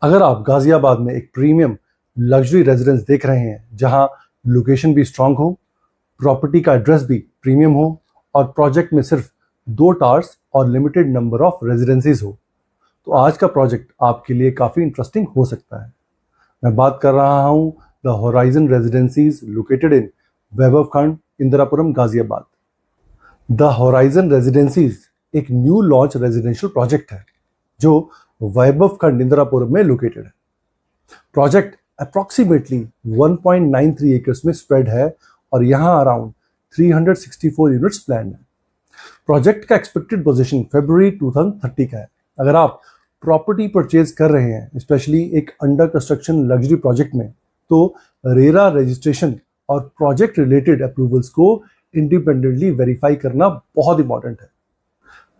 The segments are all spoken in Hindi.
अगर आप गाजियाबाद में एक प्रीमियम लग्जरी रेजिडेंस देख रहे हैं जहां लोकेशन भी स्ट्रांग हो, प्रॉपर्टी का एड्रेस भी प्रीमियम हो और प्रोजेक्ट में सिर्फ 2 टावर्स और लिमिटेड नंबर ऑफ रेजिडेंसीज हो, तो आज का प्रोजेक्ट आपके लिए काफ़ी इंटरेस्टिंग हो सकता है। मैं बात कर रहा हूं the Horizon Residencies located in Vaibhav Khand, Indirapuram, Ghaziabad. The Horizon Residencies एक न्यू लॉन्च रेजिडेंशियल प्रोजेक्ट है जो वैभव खंड, इंदिरापुरम में लोकेटेड है। प्रोजेक्ट अप्रॉक्सीमेटली 1.93 एकर्स में स्प्रेड है और यहाँ अराउंड 364 यूनिट्स प्लान है। प्रोजेक्ट का एक्सपेक्टेड पोजीशन फरवरी 2030 का है। अगर आप प्रॉपर्टी परचेज कर रहे हैं, स्पेशली एक अंडर कंस्ट्रक्शन लग्जरी प्रोजेक्ट में, तो रेरा रजिस्ट्रेशन और प्रोजेक्ट रिलेटेड अप्रूवल्स को इंडिपेंडेंटली वेरीफाई करना बहुत इंपॉर्टेंट है।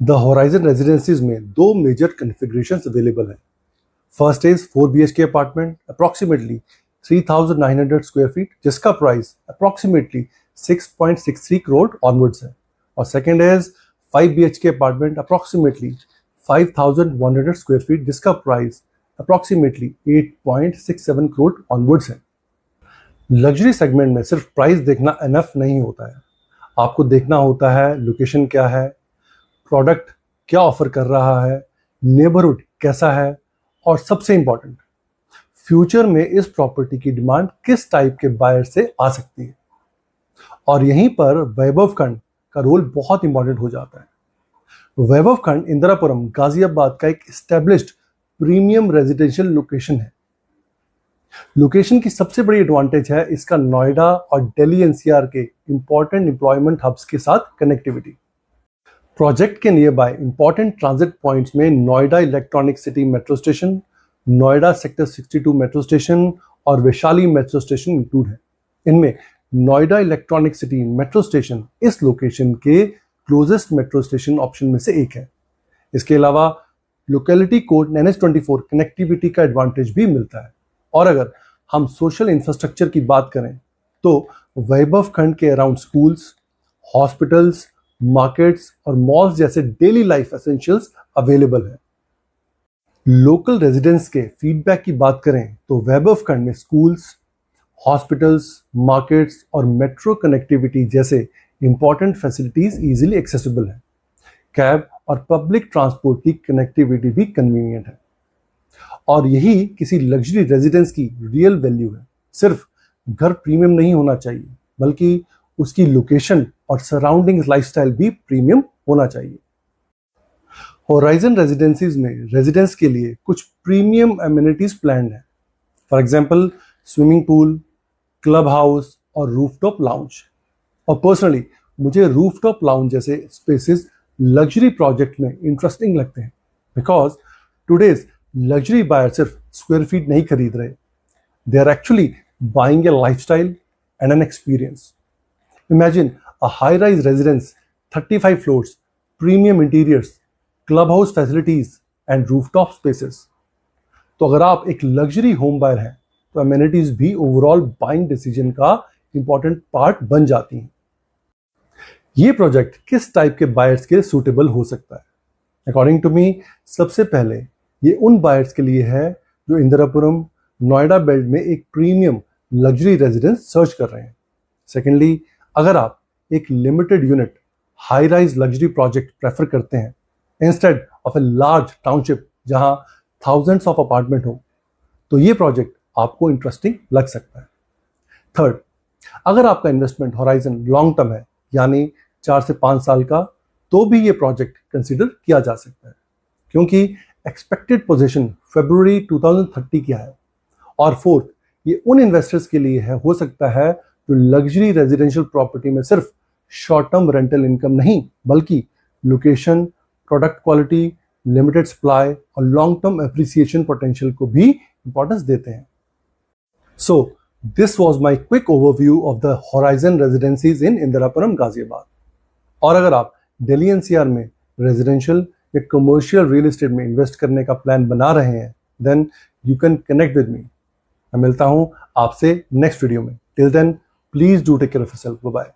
द होराइजन रेजिडेंसीज में 2 मेजर कन्फिगरेशंस अवेलेबल हैं। First is 4 BHK apartment approximately 3,900 square feet, जिसका प्राइस अप्रॉक्सीमेटली 6.63 करोड़ ऑनवर्ड्स है। और second is 5 BHK apartment approximately 5,100 square feet, जिसका प्राइस अप्रॉक्सीमेटली 8.67 करोड़ ऑनवर्ड्स है। लग्जरी सेगमेंट में सिर्फ प्राइस देखना इनफ नहीं होता है, आपको देखना होता है लोकेशन क्या है, प्रोडक्ट क्या ऑफर कर रहा है, नेबरहुड कैसा है और सबसे इंपॉर्टेंट, फ्यूचर में इस प्रॉपर्टी की डिमांड किस टाइप के बायर से आ सकती है। और यहीं पर वैभव खंड का रोल बहुत इंपॉर्टेंट हो जाता है। वैभव खंड इंदिरापुरम, गाजियाबाद का एक एस्टेब्लिश्ड प्रीमियम रेजिडेंशियल लोकेशन है। लोकेशन की सबसे बड़ी एडवांटेज है इसका नोएडा और दिल्ली NCR के इंपॉर्टेंट एम्प्लॉयमेंट हब्स के साथ कनेक्टिविटी। प्रोजेक्ट के nearby important transit points में Noida Electronic City metro station, Noida sector 62 metro station और वैशाली मेट्रो स्टेशन इंक्लूड है। इनमें Noida Electronic City metro station इस लोकेशन के क्लोजेस्ट मेट्रो स्टेशन ऑप्शन में से एक है। इसके अलावा लोकेलिटी कोड NH24 कनेक्टिविटी का एडवांटेज भी मिलता है। और अगर हम सोशल इंफ्रास्ट्रक्चर की बात करें तो वैभव खंड के अराउंड स्कूल्स, हॉस्पिटल्स, मार्केट्स और मॉल्स जैसे डेली लाइफ एसेंशियल्स अवेलेबल है। लोकल रेजिडेंट्स के फीडबैक की बात करें तो वैभव खंड में स्कूल्स, हॉस्पिटल्स, मार्केट्स और मेट्रो कनेक्टिविटी जैसे इंपॉर्टेंट फैसिलिटीज इजीली एक्सेसिबल है। कैब और पब्लिक ट्रांसपोर्ट की कनेक्टिविटी भी कन्वीनियंट है। और यही किसी लग्जरी रेजिडेंस की रियल वैल्यू है। सिर्फ घर प्रीमियम नहीं होना चाहिए, बल्कि उसकी लोकेशन और सराउंडिंग लाइफस्टाइल भी प्रीमियम होना चाहिए। होराइजन रेजिडेंसीज में रेजिडेंस के लिए कुछ प्रीमियम एमिनिटीज प्लान्ड है। For example swimming pool, club house और रूफटॉप लाउंज। और पर्सनली मुझे रूफटॉप लाउंज जैसे स्पेसेस लग्जरी प्रोजेक्ट में इंटरेस्टिंग लगते हैं, बिकॉज टुडेज लग्जरी बायर सिर्फ स्क्वायर फीट नहीं खरीद रहे, they are actually buying a lifestyle and an experience. Imagine a high-rise residence, 35 floors, premium interiors, clubhouse facilities and rooftop spaces. तो अगर आप एक लग्जरी होम बायर हैं तो अमेनिटीज भी ओवरऑल बाइंग डिसीजन का इंपॉर्टेंट पार्ट बन जाती हैं। ये प्रोजेक्ट किस टाइप के बायर्स के सूटेबल हो सकता है? अकॉर्डिंग टू मी, सबसे पहले ये उन बायर्स के लिए है जो इंदिरापुरम, नोएडा बेल्ट में एक प्रीमियम लग्जरी रेजिडेंस सर्च कर रहे हैं। सेकेंडली, अगर आप एक limited unit high rise luxury project prefer करते हैं instead of a large township जहां थाउजेंड्स ऑफ अपार्टमेंट हो, तो ये प्रोजेक्ट आपको इंटरेस्टिंग लग सकता है। थर्ड, अगर आपका इन्वेस्टमेंट होराइजन लॉन्ग टर्म है, यानी 4 से 5 साल का, तो भी ये प्रोजेक्ट कंसिडर किया जा सकता है, क्योंकि एक्सपेक्टेड पोजीशन फरवरी 2030 की है। और फोर्थ, ये उन इन्वेस्टर्स के लिए है, हो सकता है जो लग्जरी रेजिडेंशियल प्रॉपर्टी में सिर्फ शॉर्ट टर्म रेंटल इनकम नहीं, बल्कि location, product quality, limited supply और लॉन्ग टर्म एप्रिसिएशन पोटेंशियल को भी इंपॉर्टेंस देते हैं। So this was my quick overview of the Horizon Residencies in Indirapuram, Ghaziabad. और अगर आप दिल्ली NCR में रेजिडेंशियल या कमर्शियल रियल एस्टेट में इन्वेस्ट करने का प्लान बना रहे हैं, then you can connect with me. मैं मिलता हूं आपसे नेक्स्ट वीडियो में। Till then, please do take care of yourself. Bye bye.